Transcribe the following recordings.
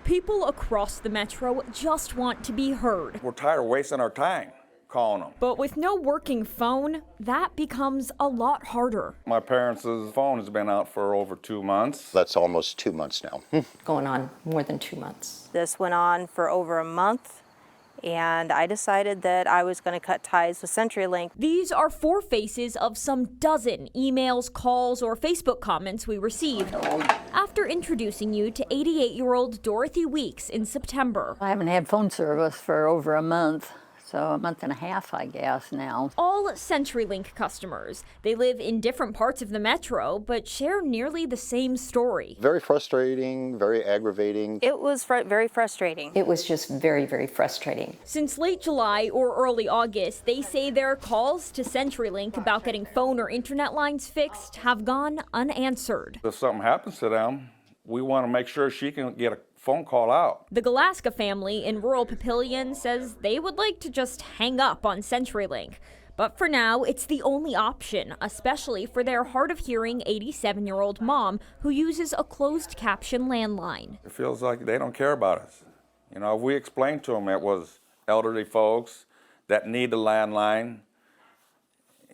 People across the metro just want to be heard. We're tired of wasting our time calling them. But with no working phone, that becomes a lot harder. My parents' phone has been out for over 2 months. That's almost 2 months now. Going on more than 2 months. This went on for over a month, and I decided that I was going to cut ties with CenturyLink. These are four faces of some dozen emails, calls, or Facebook comments we received after introducing you to 88-year-old Dorothy Weeks in September. I haven't had phone service for over a month. So a month and a half, I guess, now. All CenturyLink customers. They live in different parts of the metro, but share nearly the same story. Very frustrating, very aggravating. It was very frustrating. It was just very, very frustrating. Since late July or early August, they say their calls to CenturyLink about getting phone or internet lines fixed have gone unanswered. If something happens to them, we want to make sure she can get a phone call out. The Galaska family in rural Papillion says they would like to just hang up on CenturyLink. But for now, it's the only option, especially for their hard-of-hearing 87-year-old mom who uses a closed caption landline. It feels like they don't care about us. You know, if we explained to them it was elderly folks that need the landline,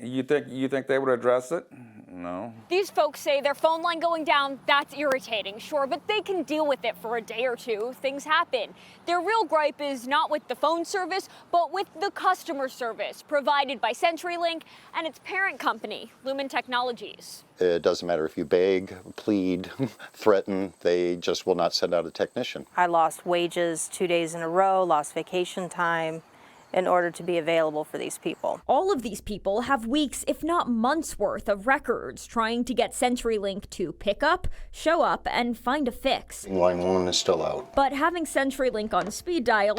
you think they would address it? No. These folks say their phone line going down, that's irritating, sure, but they can deal with it for a day or two. Things happen. Their real gripe is not with the phone service, but with the customer service provided by CenturyLink and its parent company, Lumen Technologies. It doesn't matter if you beg, plead, threaten, they just will not send out a technician. I lost wages 2 days in a row, lost vacation time, in order to be available for these people. All of these people have weeks, if not months worth of records trying to get CenturyLink to pick up, show up, and find a fix. Line 1 is still out. But having CenturyLink on speed dial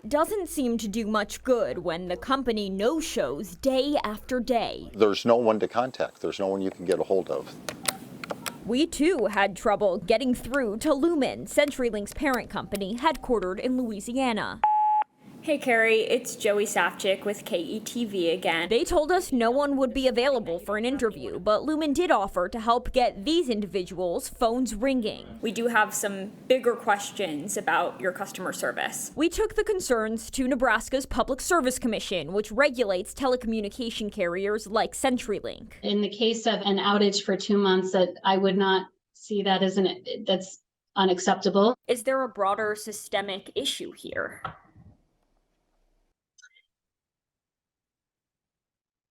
doesn't seem to do much good when the company no-shows day after day. There's no one to contact. There's no one you can get a hold of. We too had trouble getting through to Lumen, CenturyLink's parent company, headquartered in Louisiana. Hey Carrie, it's Joey Safchik with KETV again. They told us no one would be available for an interview, but Lumen did offer to help get these individuals' phones ringing. We do have some bigger questions about your customer service. We took the concerns to Nebraska's Public Service Commission, which regulates telecommunication carriers like CenturyLink. In the case of an outage for 2 months, that I would not see that as that's unacceptable. Is there a broader systemic issue here?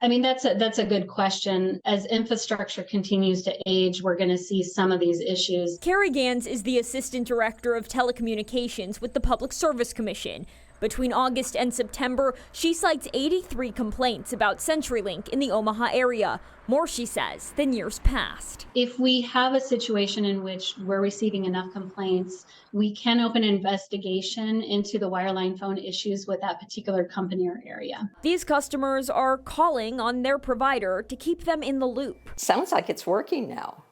I mean, that's a good question. As infrastructure continues to age, we're going to see some of these issues. Carrie Gans is the Assistant Director of Telecommunications with the Public Service Commission. Between August and September, she cites 83 complaints about CenturyLink in the Omaha area. More, she says, than years past. If we have a situation in which we're receiving enough complaints, we can open an investigation into the wireline phone issues with that particular company or area. These customers are calling on their provider to keep them in the loop. Sounds like it's working now.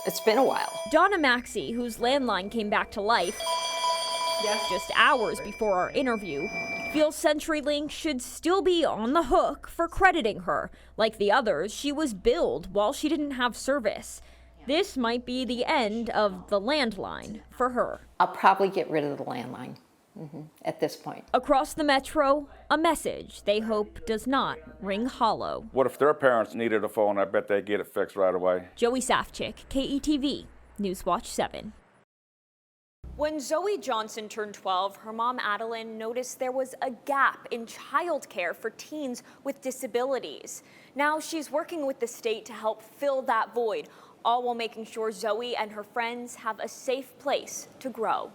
It's been a while. Donna Maxey, whose landline came back to life just hours before our interview, feels CenturyLink should still be on the hook for crediting her. Like the others, she was billed while she didn't have service. This might be the end of the landline for her. I'll probably get rid of the landline at this point. Across the metro, a message they hope does not ring hollow. What if their parents needed a phone? I bet they'd get it fixed right away. Joey Safchik, KETV, Newswatch 7. When Zoe Johnson turned 12, her mom Adeline noticed there was a gap in childcare for teens with disabilities. Now she's working with the state to help fill that void, all while making sure Zoe and her friends have a safe place to grow.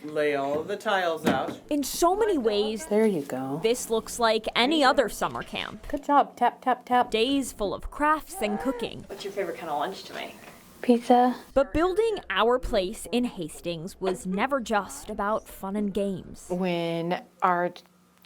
Lay all of the tiles out. In so many ways, There you go. this looks like any other summer camp. Good job. Tap, tap, tap. Days full of crafts and cooking. What's your favorite kind of lunch to make? Pizza. But building our place in Hastings was never just about fun and games. When our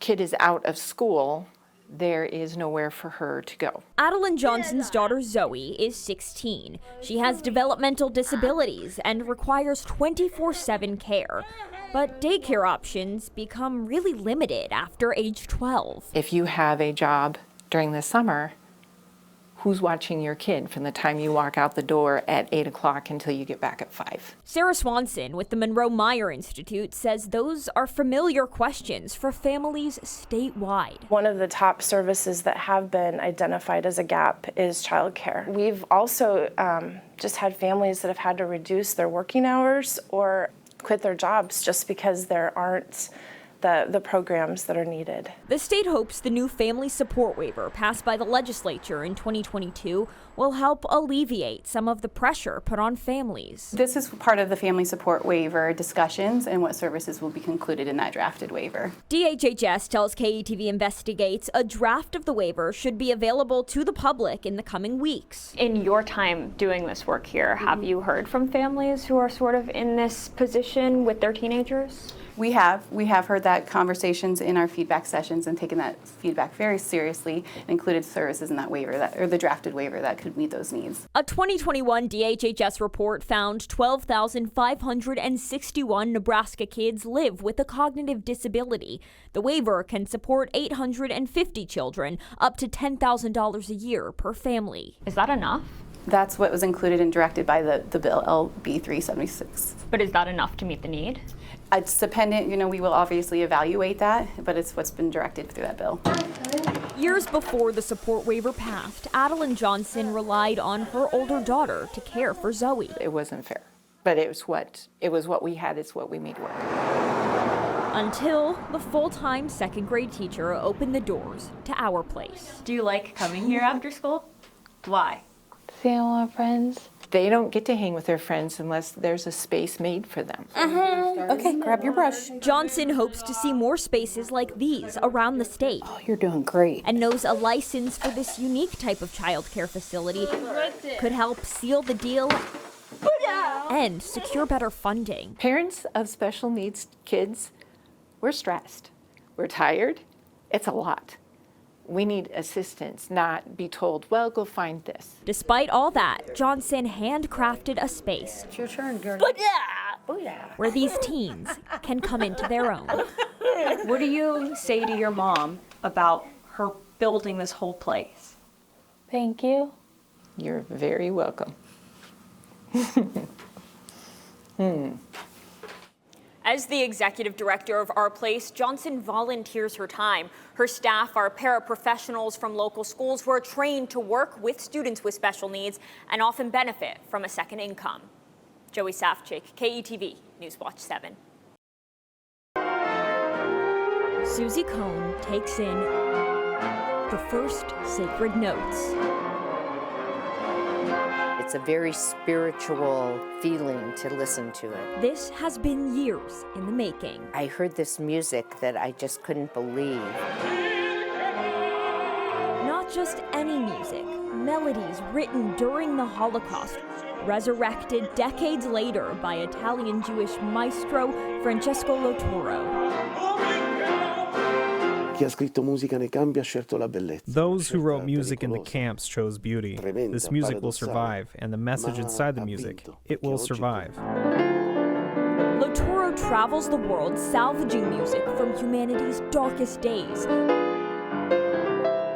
kid is out of school, there is nowhere for her to go. Adeline Johnson's daughter Zoe is 16. She has developmental disabilities and requires 24/7 care. But daycare options become really limited after age 12. If you have a job during the summer, who's watching your kid from the time you walk out the door at 8 o'clock until you get back at 5. Sarah Swanson with the Monroe-Meyer Institute says those are familiar questions for families statewide. One of the top services that have been identified as a gap is childcare. We've also just had families that have had to reduce their working hours or quit their jobs just because there aren't the programs that are needed. The state hopes the new family support waiver passed by the legislature in 2022 will help alleviate some of the pressure put on families. This is part of the family support waiver discussions and what services will be concluded in that drafted waiver. DHHS tells KETV Investigates a draft of the waiver should be available to the public in the coming weeks. In your time doing this work here, have you heard from families who are sort of in this position with their teenagers? We have heard that conversations in our feedback sessions and taken that feedback very seriously, and included services in that waiver, or the drafted waiver that could meet those needs. A 2021 DHHS report found 12,561 Nebraska kids live with a cognitive disability. The waiver can support 850 children, up to $10,000 a year per family. Is that enough? That's what was included and directed by the bill, LB 376. But is that enough to meet the need? It's dependent, we will obviously evaluate that, but it's what's been directed through that bill. Years before the support waiver passed, Adeline Johnson relied on her older daughter to care for Zoe. It wasn't fair, but it was what we had, it's what we made work. Until the full-time second grade teacher opened the doors to our place. Do you like coming here after school? Why? They don't want friends. They don't get to hang with their friends unless there's a space made for them. Okay, grab your brush. Johnson hopes to see more spaces like these around the state. Oh, you're doing great. And knows a license for this unique type of childcare facility could help seal the deal and secure better funding. Parents of special needs kids, we're stressed. We're tired. It's a lot. We need assistance, not be told, well, go find this. Despite all that, Johnson handcrafted a space. It's your turn, girl. Where these teens can come into their own. What do you say to your mom about her building this whole place? Thank you. You're very welcome. As the executive director of Our Place, Johnson volunteers her time. Her staff are paraprofessionals from local schools who are trained to work with students with special needs and often benefit from a second income. Joey Safchik, KETV, Newswatch 7. Susie Cohn takes in the first sacred notes. It's a very spiritual feeling to listen to it. This has been years in the making. I heard this music that I just couldn't believe. Not just any music, melodies written during the Holocaust, resurrected decades later by Italian Jewish maestro Francesco Lotoro. Those who wrote music in the camps chose beauty. This music will survive, and the message inside the music, it will survive. Lotoro travels the world salvaging music from humanity's darkest days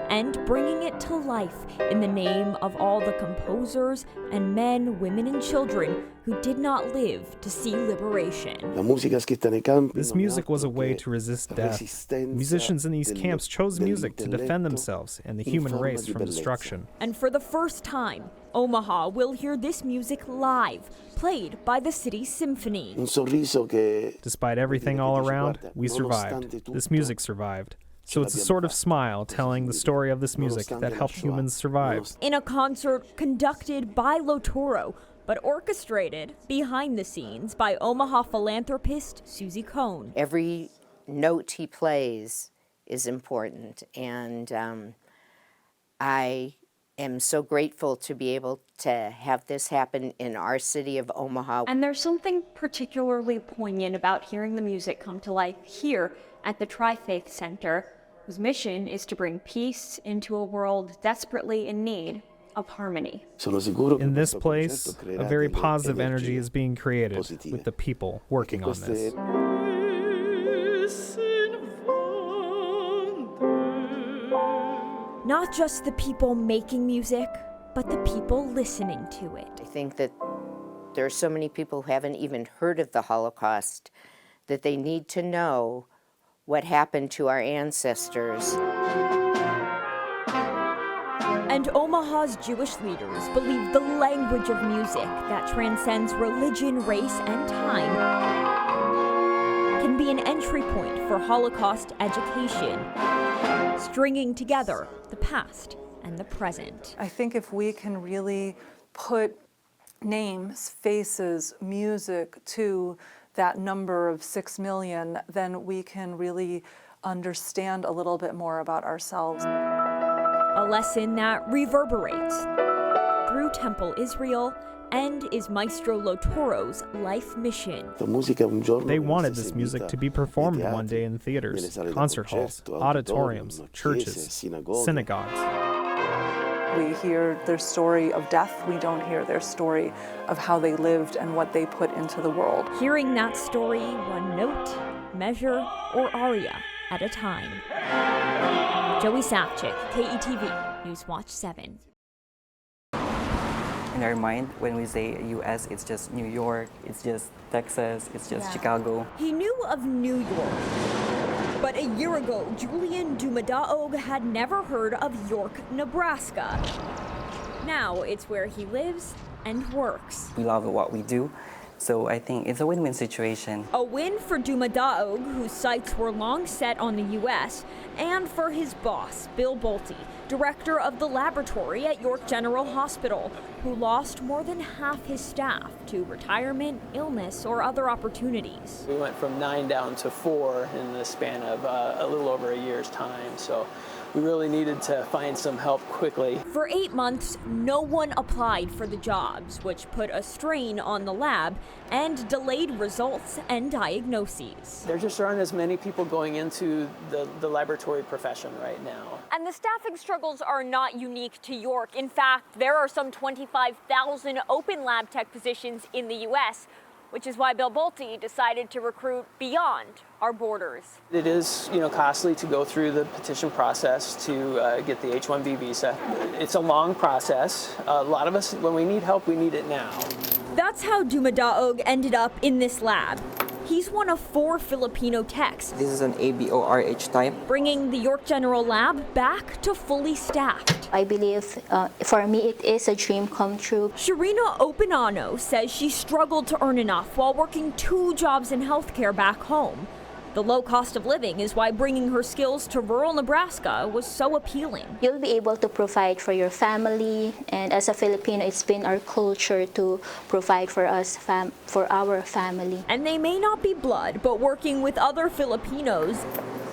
and bringing it to life in the name of all the composers and men, women, and children who did not live to see liberation. This music was a way to resist death. Musicians in these camps chose music to defend themselves and the human race from destruction. And for the first time, Omaha will hear this music live, played by the city symphony. Despite everything all around, we survived. This music survived. So it's a sort of smile telling the story of this music that helped humans survive. In a concert conducted by Lotoro, but orchestrated behind the scenes by Omaha philanthropist Susie Cohn. Every note he plays is important, and I am so grateful to be able to have this happen in our city of Omaha. And there's something particularly poignant about hearing the music come to life here at the Tri-Faith Center, whose mission is to bring peace into a world desperately in need of harmony. In this place, a very positive energy is being created with the people working on this. Not just the people making music, but the people listening to it. I think that there are so many people who haven't even heard of the Holocaust that they need to know what happened to our ancestors. And Omaha's Jewish leaders believe the language of music that transcends religion, race, and time can be an entry point for Holocaust education, stringing together the past and the present. I think if we can really put names, faces, music to that number of 6 million, then we can really understand a little bit more about ourselves. A lesson that reverberates through Temple Israel and is Maestro Lotoro's life mission. They wanted this music to be performed one day in theaters, concert halls, auditoriums, churches, synagogues. We hear their story of death. We don't hear their story of how they lived and what they put into the world. Hearing that story one note, measure, or aria at a time. Joey Safchik, KETV, Newswatch 7. In our mind, when we say U.S., it's just New York, it's just Texas, it's just Chicago. He knew of New York, but a year ago, Julian Dumadaog had never heard of York, Nebraska. Now it's where he lives and works. We love what we do, so I think it's a win-win situation. A win for Dumadaog, whose sights were long set on the U.S., and for his boss, Bill Bolte, director of the laboratory at York General Hospital, who lost more than half his staff to retirement, illness, or other opportunities. We went from 9 down to 4 in the span of a little over a year's time, so we really needed to find some help quickly. For 8 months, no one applied for the jobs, which put a strain on the lab and delayed results and diagnoses. There just aren't as many people going into the laboratory profession right now. And the staffing struggles are not unique to York. In fact, there are some 25,000 open lab tech positions in the U.S., which is why Bill Bolte decided to recruit beyond our borders. It is, costly to go through the petition process to get the H-1B visa. It's a long process. A lot of us, when we need help, we need it now. That's how Dumadaog ended up in this lab. He's one of 4 Filipino techs. This is an ABORH type. Bringing the York General Lab back to fully staffed. I believe for me it is a dream come true. Sharina Opinano says she struggled to earn enough while working 2 jobs in healthcare back home. The low cost of living is why bringing her skills to rural Nebraska was so appealing. You'll be able to provide for your family, and as a Filipino, it's been our culture to provide for us, for our family. And they may not be blood, but working with other Filipinos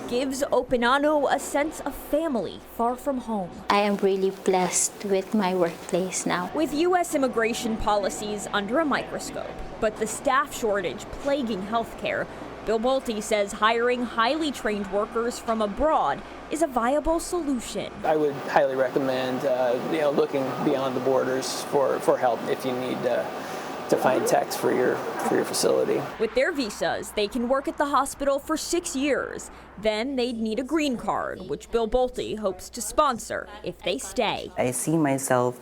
gives Opinano a sense of family far from home. I am really blessed with my workplace now. With U.S. immigration policies under a microscope, but the staff shortage plaguing healthcare, Bill Bolte says hiring highly trained workers from abroad is a viable solution. I would highly recommend looking beyond the borders for help if you need to find techs for your facility. With their visas, they can work at the hospital for 6 years. Then they'd need a green card, which Bill Bolte hopes to sponsor if they stay. I see myself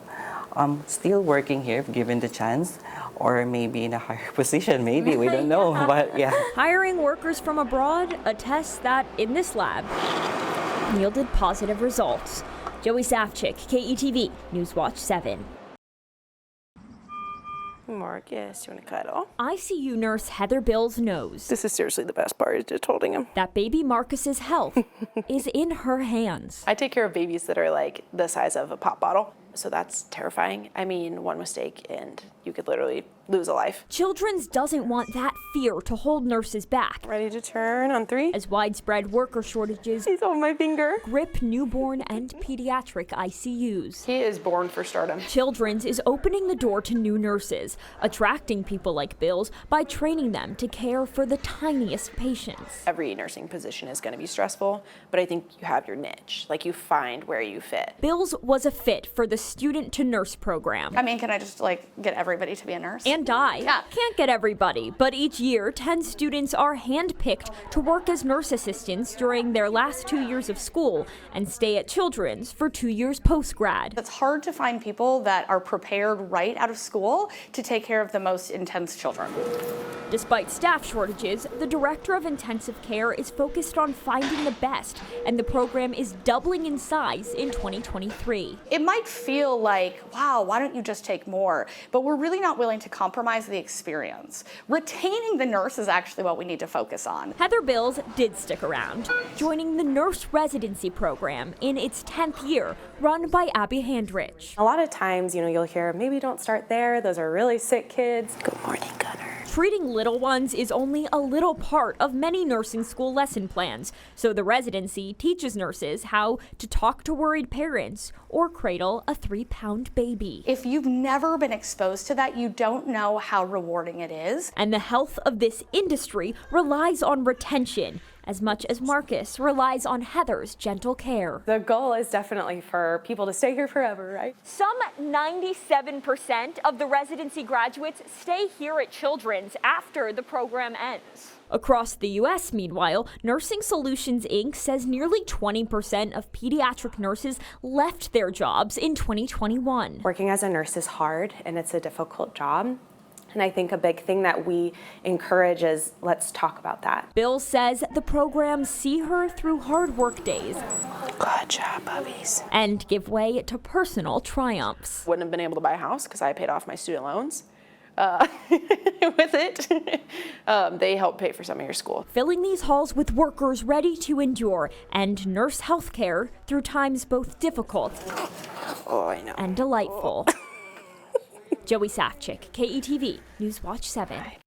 still working here if given the chance, or maybe in a higher position, maybe, we don't know, but yeah. Hiring workers from abroad, a test that, in this lab, yielded positive results. Joey Safchik, KETV, Newswatch 7. Marcus, you want to cuddle? ICU nurse Heather Bills knows. This is seriously the best part, is just holding him. That baby Marcus's health is in her hands. I take care of babies that are like the size of a pop bottle, so that's terrifying. I mean, one mistake and you could literally lose a life. Children's doesn't want that fear to hold nurses back. Ready to turn on 3? As widespread worker shortages He's on my finger. grip newborn and pediatric ICUs. He is born for stardom. Children's is opening the door to new nurses, attracting people like Bills by training them to care for the tiniest patients. Every nursing position is going to be stressful, but I think you have your niche. Like, you find where you fit. Bills was a fit for the student to nurse program. I mean, can I just get everybody to be a nurse? And and I. Can't get everybody, but each year, 10 students are handpicked to work as nurse assistants during their last 2 years of school and stay at Children's for 2 years post-grad. It's hard to find people that are prepared right out of school to take care of the most intense children. Despite staff shortages, the director of intensive care is focused on finding the best, and the program is doubling in size in 2023. It might feel like, wow, why don't you just take more? But we're really not willing to compromise the experience. Retaining the nurse is actually what we need to focus on. Heather Bills did stick around, joining the nurse residency program in its 10th year, run by Abby Handrich. A lot of times, you'll hear, maybe don't start there. Those are really sick kids. Good morning, Gunner. Treating little ones is only a little part of many nursing school lesson plans, so the residency teaches nurses how to talk to worried parents or cradle a 3-pound baby. If you've never been exposed to that, you don't know how rewarding it is. And the health of this industry relies on retention, as much as Marcus relies on Heather's gentle care. The goal is definitely for people to stay here forever, right? Some 97% of the residency graduates stay here at Children's after the program ends. Across the U.S., meanwhile, Nursing Solutions, Inc. says nearly 20% of pediatric nurses left their jobs in 2021. Working as a nurse is hard and it's a difficult job. And I think a big thing that we encourage is let's talk about that. Bill says the programs see her through hard work days. Good job, puppies. And give way to personal triumphs. Wouldn't have been able to buy a house because I paid off my student loans with it. They help pay for some of your school. Filling these halls with workers ready to endure and nurse health care through times both difficult and delightful. Joey Safchik, KETV, Newswatch 7.